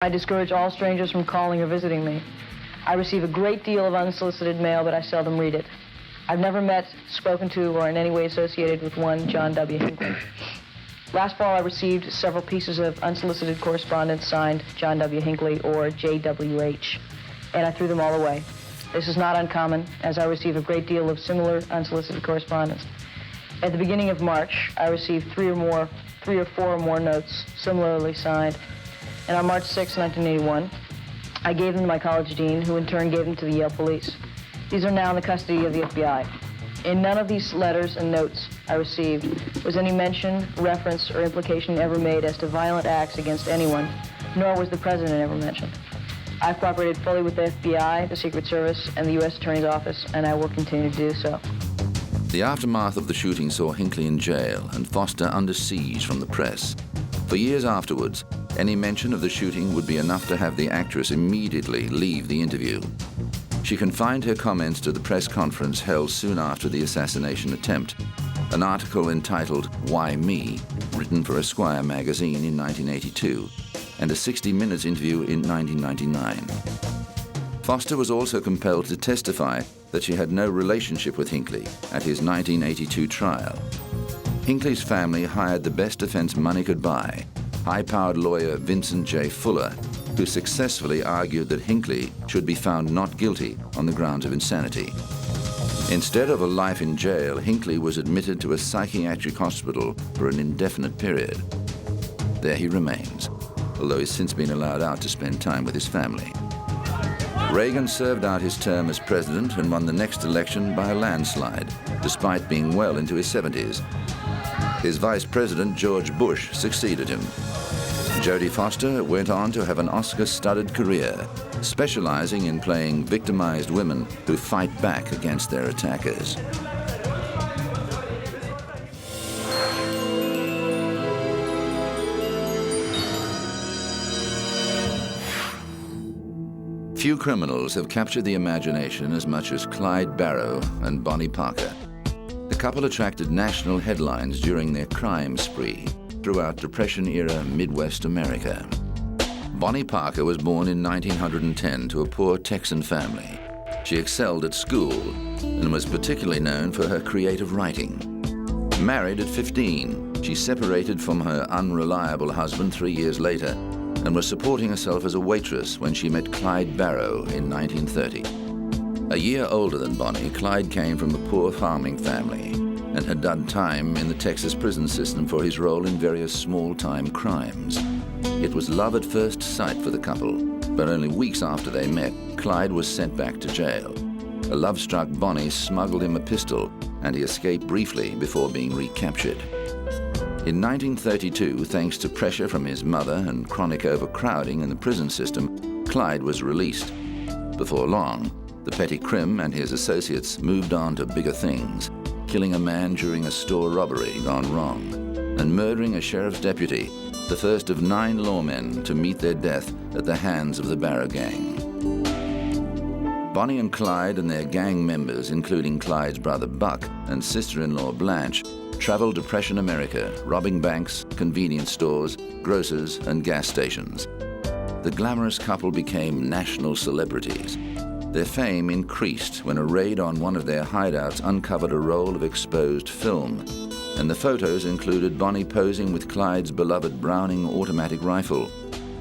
I discourage all strangers from calling or visiting me. I receive a great deal of unsolicited mail, but I seldom read it. I've never met, spoken to, or in any way associated with one John W. Hinckley. Last fall, I received several pieces of unsolicited correspondence signed John W. Hinckley or JWH, and I threw them all away. This is not uncommon, as I receive a great deal of similar unsolicited correspondence. At the beginning of March, I received three or four or more notes similarly signed, and on March 6, 1981, I gave them to my college dean, who in turn gave them to the Yale police. These are now in the custody of the FBI. In none of these letters and notes I received was any mention, reference, or implication ever made as to violent acts against anyone, nor was the president ever mentioned. I've cooperated fully with the FBI, the Secret Service, and the U.S. Attorney's Office, and I will continue to do so. The aftermath of the shooting saw Hinckley in jail and Foster under siege from the press. For years afterwards, any mention of the shooting would be enough to have the actress immediately leave the interview. She confined her comments to the press conference held soon after the assassination attempt, an article entitled "Why Me?" written for Esquire magazine in 1982, and a 60 Minutes interview in 1999. Foster was also compelled to testify that she had no relationship with Hinckley at his 1982 trial. Hinckley's family hired the best defense money could buy, high-powered lawyer Vincent J. Fuller, who successfully argued that Hinckley should be found not guilty on the grounds of insanity. Instead of a life in jail, Hinckley was admitted to a psychiatric hospital for an indefinite period. There he remains, although he's since been allowed out to spend time with his family. Reagan served out his term as president and won the next election by a landslide, despite being well into his 70s. His vice president, George Bush, succeeded him. Jodie Foster went on to have an Oscar-studded career, specializing in playing victimized women who fight back against their attackers. Few criminals have captured the imagination as much as Clyde Barrow and Bonnie Parker. The couple attracted national headlines during their crime spree throughout Depression-era Midwest America. Bonnie Parker was born in 1910 to a poor Texan family. She excelled at school and was particularly known for her creative writing. Married at 15, she separated from her unreliable husband 3 years later and was supporting herself as a waitress when she met Clyde Barrow in 1930. A year older than Bonnie, Clyde came from a poor farming family and had done time in the Texas prison system for his role in various small-time crimes. It was love at first sight for the couple, but only weeks after they met, Clyde was sent back to jail. A love-struck Bonnie smuggled him a pistol, and he escaped briefly before being recaptured. In 1932, thanks to pressure from his mother and chronic overcrowding in the prison system, Clyde was released. Before long, the petty crim and his associates moved on to bigger things, killing a man during a store robbery gone wrong, and murdering a sheriff's deputy, the first of 9 lawmen to meet their death at the hands of the Barrow Gang. Bonnie and Clyde and their gang members, including Clyde's brother Buck and sister-in-law Blanche, traveled Depression America, robbing banks, convenience stores, grocers, and gas stations. The glamorous couple became national celebrities. Their fame increased when a raid on one of their hideouts uncovered a roll of exposed film, and the photos included Bonnie posing with Clyde's beloved Browning automatic rifle,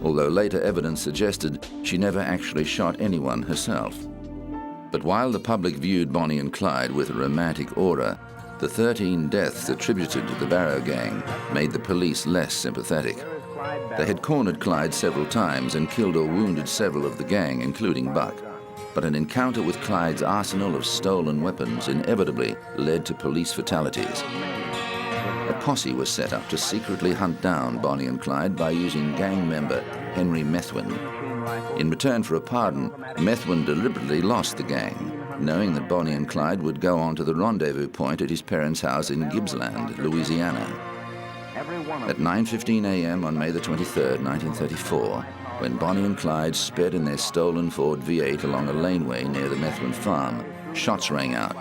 although later evidence suggested she never actually shot anyone herself. But while the public viewed Bonnie and Clyde with a romantic aura, the 13 deaths attributed to the Barrow Gang made the police less sympathetic. They had cornered Clyde several times and killed or wounded several of the gang, including Buck. But an encounter with Clyde's arsenal of stolen weapons inevitably led to police fatalities. A posse was set up to secretly hunt down Bonnie and Clyde by using gang member Henry Methuen. In return for a pardon, Methuen deliberately lost the gang, knowing that Bonnie and Clyde would go on to the rendezvous point at his parents' house in Gibbsland, Louisiana. At 9:15 a.m. on May the 23rd, 1934, when Bonnie and Clyde sped in their stolen Ford V8 along a laneway near the Methuen farm, shots rang out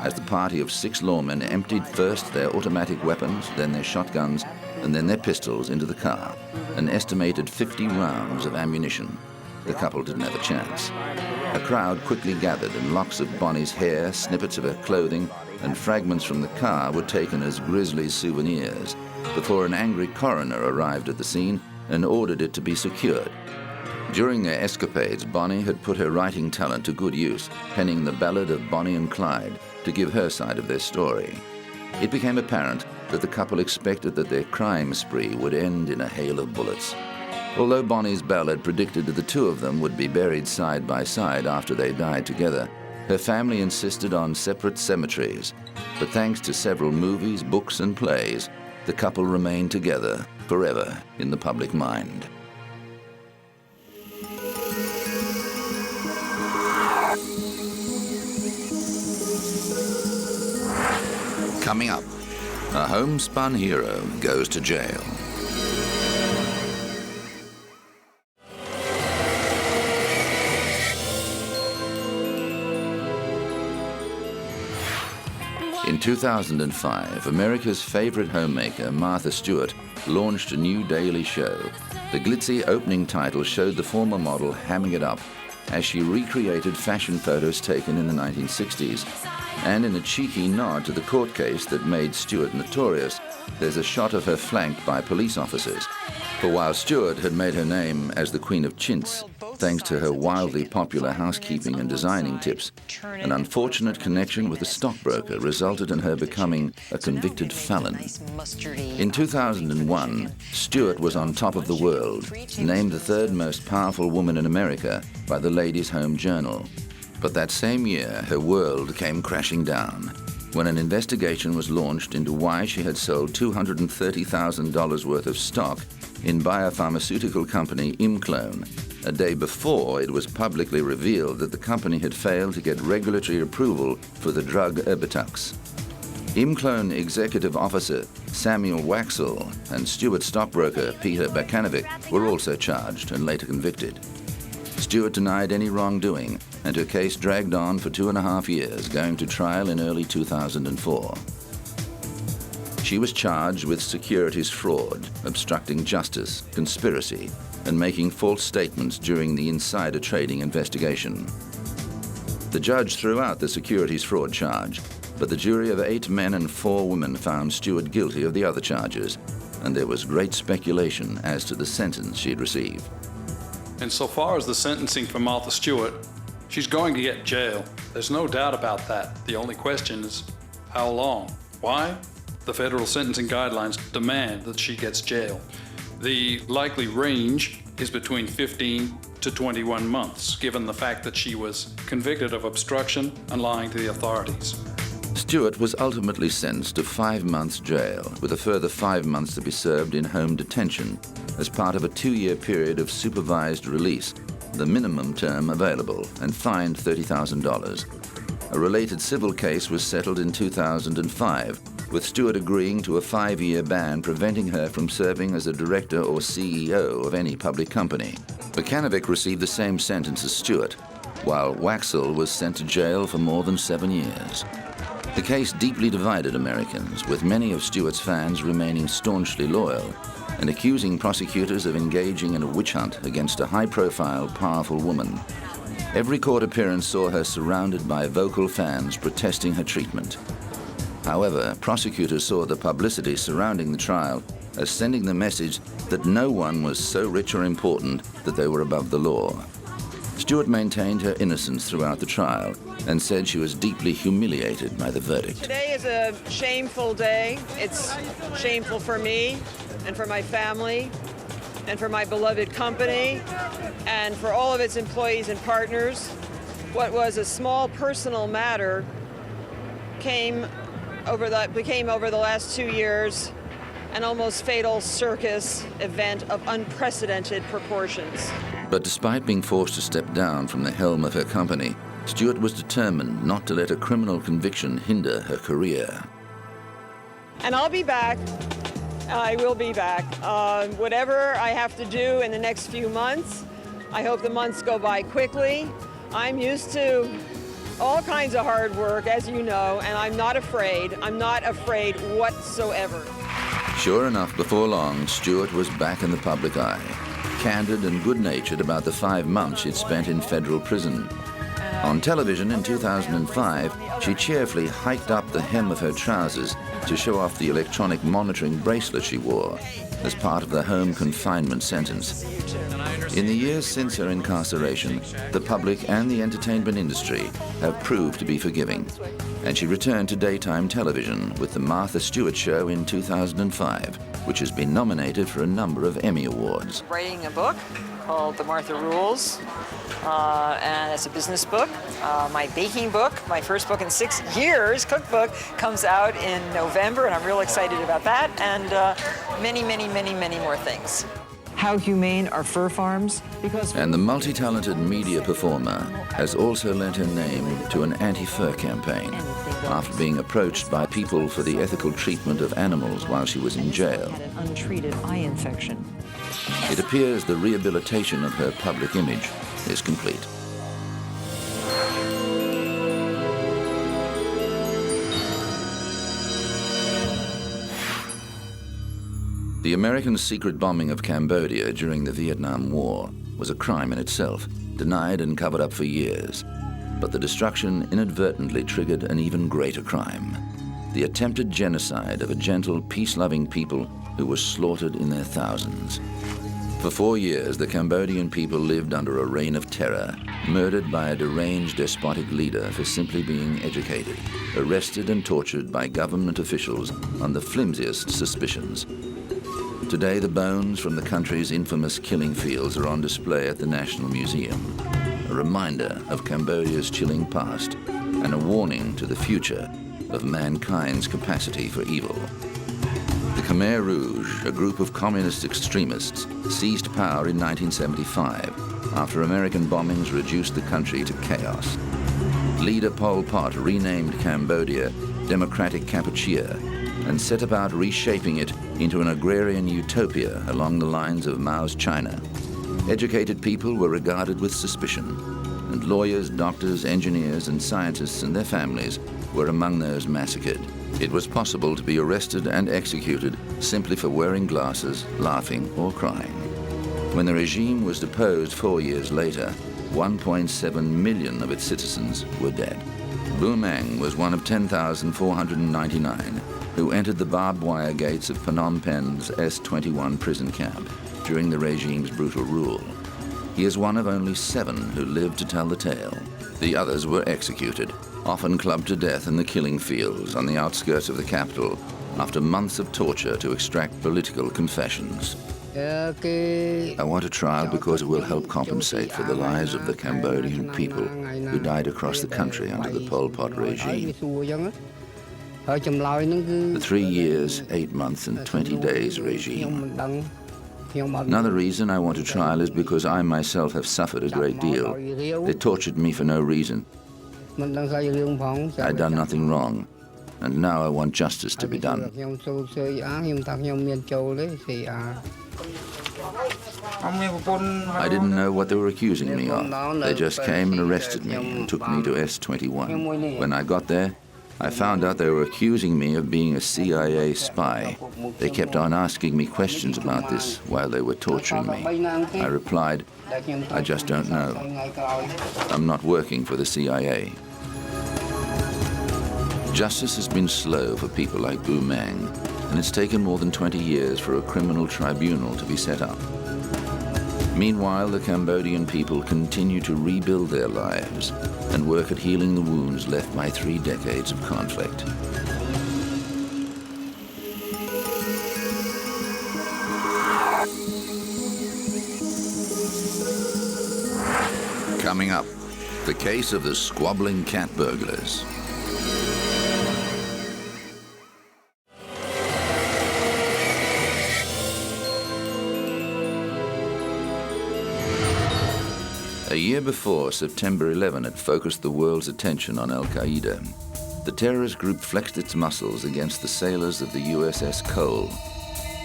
as the party of 6 lawmen emptied first their automatic weapons, then their shotguns, and then their pistols into the car, an estimated 50 rounds of ammunition. The couple didn't have a chance. A crowd quickly gathered, and locks of Bonnie's hair, snippets of her clothing, and fragments from the car were taken as grisly souvenirs before an angry coroner arrived at the scene and ordered it to be secured. During their escapades, Bonnie had put her writing talent to good use, penning the Ballad of Bonnie and Clyde to give her side of their story. It became apparent that the couple expected that their crime spree would end in a hail of bullets. Although Bonnie's ballad predicted that the two of them would be buried side by side after they died together, her family insisted on separate cemeteries. But thanks to several movies, books, and plays, the couple remained together forever in the public mind. Coming up, a homespun hero goes to jail. In 2005, America's favorite homemaker, Martha Stewart, launched a new daily show. The glitzy opening title showed the former model hamming it up as she recreated fashion photos taken in the 1960s. And in a cheeky nod to the court case that made Stewart notorious, there's a shot of her flanked by police officers. For while Stewart had made her name as the Queen of Chintz, thanks to her wildly popular housekeeping and designing tips, an unfortunate connection with a stockbroker resulted in her becoming a convicted felon. In 2001, Stewart was on top of the world, named the third most powerful woman in America by the Ladies' Home Journal. But that same year, her world came crashing down when an investigation was launched into why she had sold $230,000 worth of stock in biopharmaceutical company Imclone, a day before it was publicly revealed that the company had failed to get regulatory approval for the drug Erbitux. Imclone executive officer Samuel Waxel and Stewart stockbroker Peter Bakanovic were also charged and later convicted. Stewart denied any wrongdoing, and her case dragged on for 2.5 years, going to trial in early 2004. She was charged with securities fraud, obstructing justice, conspiracy, and making false statements during the insider trading investigation. The judge threw out the securities fraud charge, but the jury of 8 men and 4 women found Stewart guilty of the other charges, and there was great speculation as to the sentence she'd receive. And so far as the sentencing for Martha Stewart, she's going to get jail. There's no doubt about that. The only question is, how long? Why? The federal sentencing guidelines demand that she gets jail. The likely range is between 15 to 21 months, given the fact that she was convicted of obstruction and lying to the authorities. Stewart was ultimately sentenced to 5 months jail, with a further 5 months to be served in home detention as part of a 2-year period of supervised release, the minimum term available, and fined $30,000. A related civil case was settled in 2005, with Stewart agreeing to a 5-year ban preventing her from serving as a director or CEO of any public company. Bakanovic received the same sentence as Stewart, while Waxel was sent to jail for more than 7 years. The case deeply divided Americans, with many of Stewart's fans remaining staunchly loyal and accusing prosecutors of engaging in a witch hunt against a high-profile, powerful woman. Every court appearance saw her surrounded by vocal fans protesting her treatment. However, prosecutors saw the publicity surrounding the trial as sending the message that no one was so rich or important that they were above the law. Stewart maintained her innocence throughout the trial and said she was deeply humiliated by the verdict. Today is a shameful day. It's shameful for me and for my family and for my beloved company and for all of its employees and partners. What was a small personal matter became over the last 2 years an almost fatal circus event of unprecedented proportions. But despite being forced to step down from the helm of her company, Stewart was determined not to let a criminal conviction hinder her career. And I'll be back. I will be back. Whatever I have to do in the next few months, I hope the months go by quickly. I'm used to all kinds of hard work, as you know, and I'm not afraid. I'm not afraid whatsoever. Sure enough, before long, Stewart was back in the public eye, candid and good-natured about the 5 months she'd spent in federal prison. On television in 2005, she cheerfully hiked up the hem of her trousers to show off the electronic monitoring bracelet she wore as part of the home confinement sentence. In the years since her incarceration, the public and the entertainment industry have proved to be forgiving, and she returned to daytime television with The Martha Stewart Show in 2005, which has been nominated for a number of Emmy Awards. Writing a book called The Martha Rules, and it's a business book. My baking book, my first book in 6 years, cookbook, comes out in November, and I'm real excited about that, and many, many, many, many more things. How humane are fur farms? And the multi-talented media performer has also lent her name to an anti-fur campaign after being approached by people for the ethical treatment of animals while she was in jail. Had an untreated eye infection. It appears the rehabilitation of her public image is complete. The American secret bombing of Cambodia during the Vietnam War was a crime in itself, denied and covered up for years. But the destruction inadvertently triggered an even greater crime: the attempted genocide of a gentle, peace-loving people who were slaughtered in their thousands. For 4 years, the Cambodian people lived under a reign of terror, murdered by a deranged, despotic leader for simply being educated, arrested and tortured by government officials on the flimsiest suspicions. Today, the bones from the country's infamous killing fields are on display at the National Museum, a reminder of Cambodia's chilling past and a warning to the future of mankind's capacity for evil. The Khmer Rouge, a group of communist extremists, seized power in 1975 after American bombings reduced the country to chaos. Leader Pol Pot renamed Cambodia Democratic Kampuchea and set about reshaping it into an agrarian utopia along the lines of Mao's China. Educated people were regarded with suspicion, and lawyers, doctors, engineers, and scientists and their families were among those massacred. It was possible to be arrested and executed simply for wearing glasses, laughing, or crying. When the regime was deposed 4 years later, 1.7 million of its citizens were dead. Bu Mang was one of 10,499 who entered the barbed wire gates of Phnom Penh's S21 prison camp during the regime's brutal rule. He is one of only 7 who lived to tell the tale. The others were executed, often clubbed to death in the killing fields on the outskirts of the capital after months of torture to extract political confessions. I want a trial because it will help compensate for the lives of the Cambodian people who died across the country under the Pol Pot regime. The 3 years, 8 months, and 20 days regime. Another reason I want a trial is because I myself have suffered a great deal. They tortured me for no reason. I'd done nothing wrong, and now I want justice to be done. I didn't know what they were accusing me of. They just came and arrested me and took me to S21. When I got there, I found out they were accusing me of being a CIA spy. They kept on asking me questions about this while they were torturing me. I replied, I just don't know. I'm not working for the CIA. Justice has been slow for people like Bu Mang, and it's taken more than 20 years for a criminal tribunal to be set up. Meanwhile, the Cambodian people continue to rebuild their lives and work at healing the wounds left by 3 decades of conflict. Coming up, the case of the squabbling cat burglars. A year before, September 11 had focused the world's attention on Al-Qaeda. The terrorist group flexed its muscles against the sailors of the USS Cole.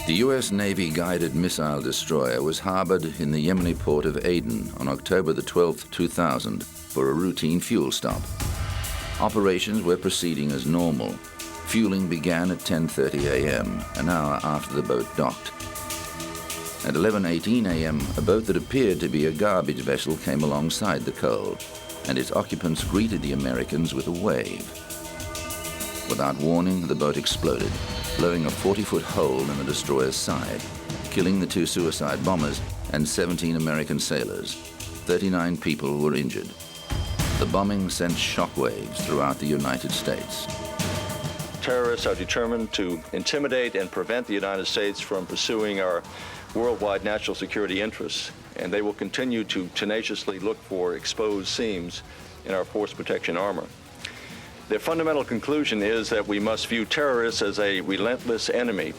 The U.S. Navy-guided missile destroyer was harbored in the Yemeni port of Aden on October the 12th, 2000, for a routine fuel stop. Operations were proceeding as normal. Fueling began at 10:30 a.m., an hour after the boat docked. At 11:18 a.m., a boat that appeared to be a garbage vessel came alongside the coal, and its occupants greeted the Americans with a wave. Without warning, the boat exploded, blowing a 40-foot hole in the destroyer's side, killing the 2 suicide bombers and 17 American sailors. 39 people were injured. The bombing sent shockwaves throughout the United States. Terrorists are determined to intimidate and prevent the United States from pursuing our worldwide national security interests, and they will continue to tenaciously look for exposed seams in our force protection armor. Their fundamental conclusion is that we must view terrorists as a relentless enemy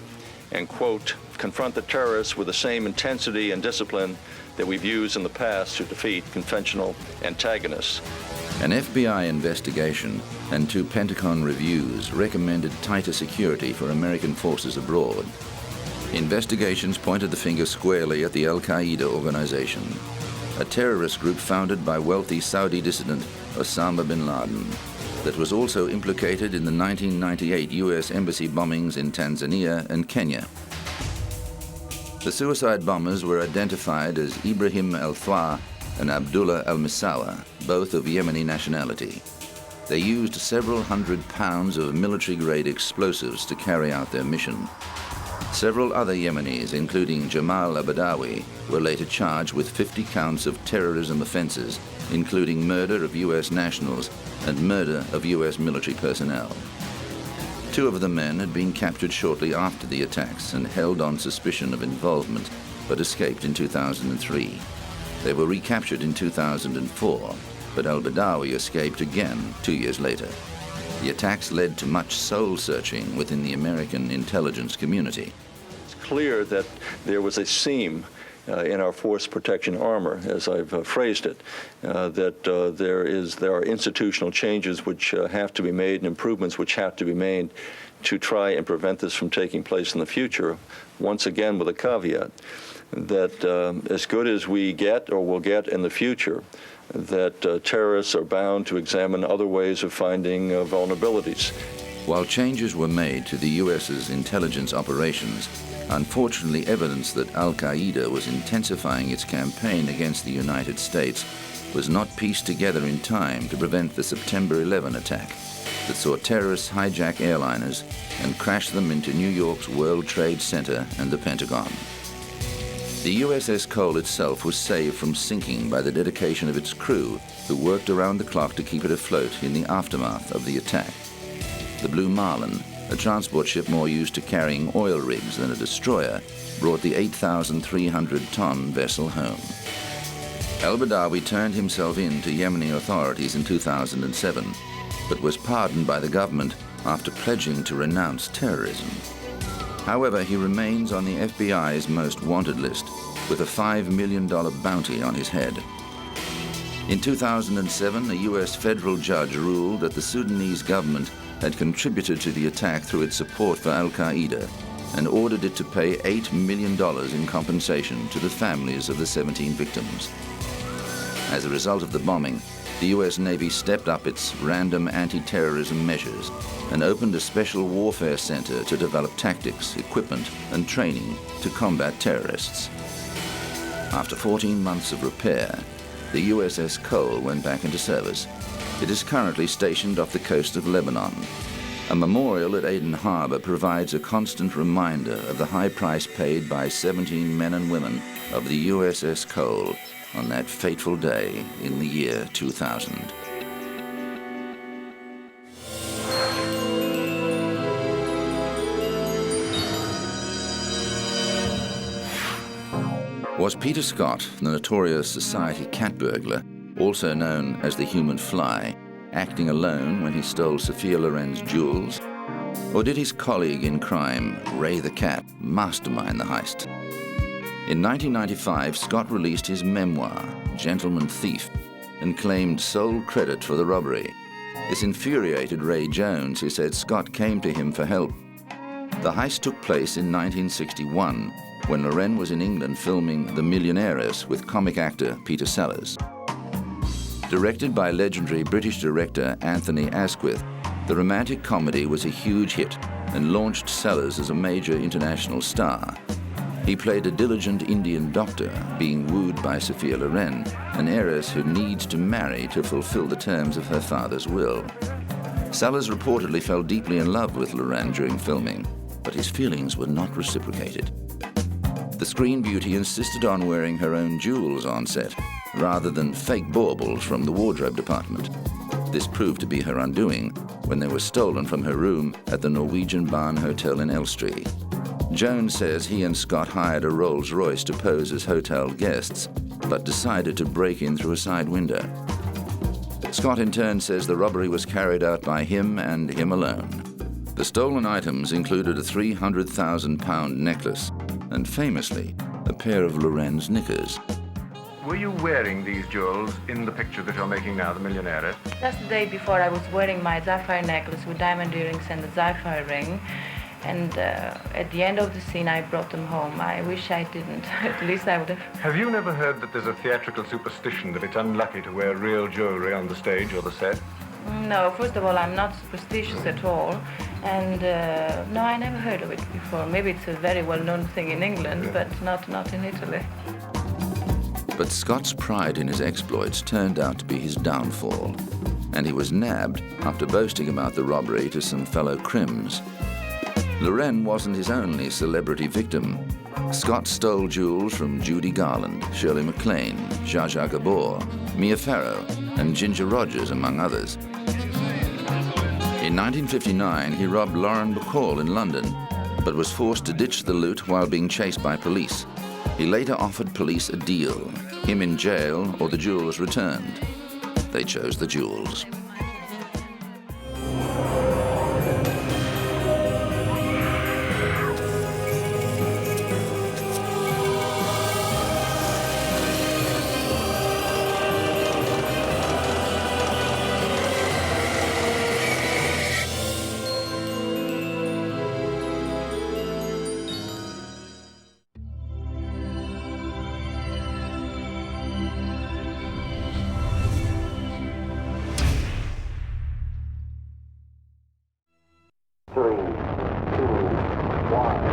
and, quote, confront the terrorists with the same intensity and discipline that we've used in the past to defeat conventional antagonists. An FBI investigation and 2 Pentagon reviews recommended tighter security for American forces abroad. Investigations pointed the finger squarely at the Al-Qaeda organization, a terrorist group founded by wealthy Saudi dissident Osama bin Laden that was also implicated in the 1998 U.S. embassy bombings in Tanzania and Kenya. The suicide bombers were identified as Ibrahim al-Thwa and Abdullah al-Misawa, both of Yemeni nationality. They used several hundred pounds of military-grade explosives to carry out their mission. Several other Yemenis, including Jamal al-Badawi, were later charged with 50 counts of terrorism offenses, including murder of U.S. nationals and murder of U.S. military personnel. 2 of the men had been captured shortly after the attacks and held on suspicion of involvement, but escaped in 2003. They were recaptured in 2004, but al-Badawi escaped again 2 years later. The attacks led to much soul-searching within the American intelligence community. It's clear that there was a seam in our force protection armor, as I've phrased it, that there are institutional changes which have to be made and improvements which have to be made to try and prevent this from taking place in the future, once again with a caveat that as good as we get or will get in the future, that terrorists are bound to examine other ways of finding vulnerabilities. While changes were made to the U.S.'s intelligence operations, unfortunately evidence that Al-Qaeda was intensifying its campaign against the United States was not pieced together in time to prevent the September 11 attack that saw terrorists hijack airliners and crash them into New York's World Trade Center and the Pentagon. The USS Cole itself was saved from sinking by the dedication of its crew, who worked around the clock to keep it afloat in the aftermath of the attack. The Blue Marlin, a transport ship more used to carrying oil rigs than a destroyer, brought the 8,300-ton vessel home. Al-Badawi turned himself in to Yemeni authorities in 2007, but was pardoned by the government after pledging to renounce terrorism. However, he remains on the FBI's most wanted list, with a $5 million bounty on his head. In 2007, a U.S. federal judge ruled that the Sudanese government had contributed to the attack through its support for Al-Qaeda and ordered it to pay $8 million in compensation to the families of the 17 victims. As a result of the bombing, the U.S. Navy stepped up its random anti-terrorism measures and opened a special warfare center to develop tactics, equipment, and training to combat terrorists. After 14 months of repair, the USS Cole went back into service. It is currently stationed off the coast of Lebanon. A memorial at Aden Harbor provides a constant reminder of the high price paid by 17 men and women of the USS Cole on that fateful day in the year 2000. Was Peter Scott, the notorious society cat burglar, also known as the Human Fly, acting alone when he stole Sophia Loren's jewels? Or did his colleague in crime, Ray the Cat, mastermind the heist? In 1995, Scott released his memoir, Gentleman Thief, and claimed sole credit for the robbery. This infuriated Ray Jones, who said Scott came to him for help. The heist took place in 1961, when Loren was in England filming The Millionaires with comic actor Peter Sellers. Directed by legendary British director Anthony Asquith, The romantic comedy was a huge hit and launched Sellers as a major international star. He played a diligent Indian doctor being wooed by Sophia Loren, an heiress who needs to marry to fulfill the terms of her father's will. Sellers reportedly fell deeply in love with Loren during filming, but his feelings were not reciprocated. The screen beauty insisted on wearing her own jewels on set, rather than fake baubles from the wardrobe department. This proved to be her undoing when they were stolen from her room at the Norwegian Barn Hotel in Elstree. Jones says he and Scott hired a Rolls-Royce to pose as hotel guests, but decided to break in through a side window. Scott in turn says the robbery was carried out by him and him alone. The stolen items included a £300,000 necklace and, famously, a pair of Loren's knickers. Were you wearing these jewels in the picture that you're making now, The Millionaire? Just the day before, I was wearing my sapphire necklace with diamond earrings and a sapphire ring. And at the end of the scene, I brought them home. I wish I didn't. At least I would have. Have you never heard that there's a theatrical superstition that it's unlucky to wear real jewelry on the stage or the set? No, first of all, I'm not superstitious at all. And no, I never heard of it before. Maybe it's a very well-known thing in England, but not in Italy. But Scott's pride in his exploits turned out to be his downfall, and he was nabbed after boasting about the robbery to some fellow crims. Loren wasn't his only celebrity victim. Scott stole jewels from Judy Garland, Shirley MacLaine, Zsa Zsa Gabor, Mia Farrow, and Ginger Rogers, among others. In 1959, he robbed Lauren Bacall in London, but was forced to ditch the loot while being chased by police. He later offered police a deal, him in jail or the jewels returned. They chose the jewels. Three, two, one.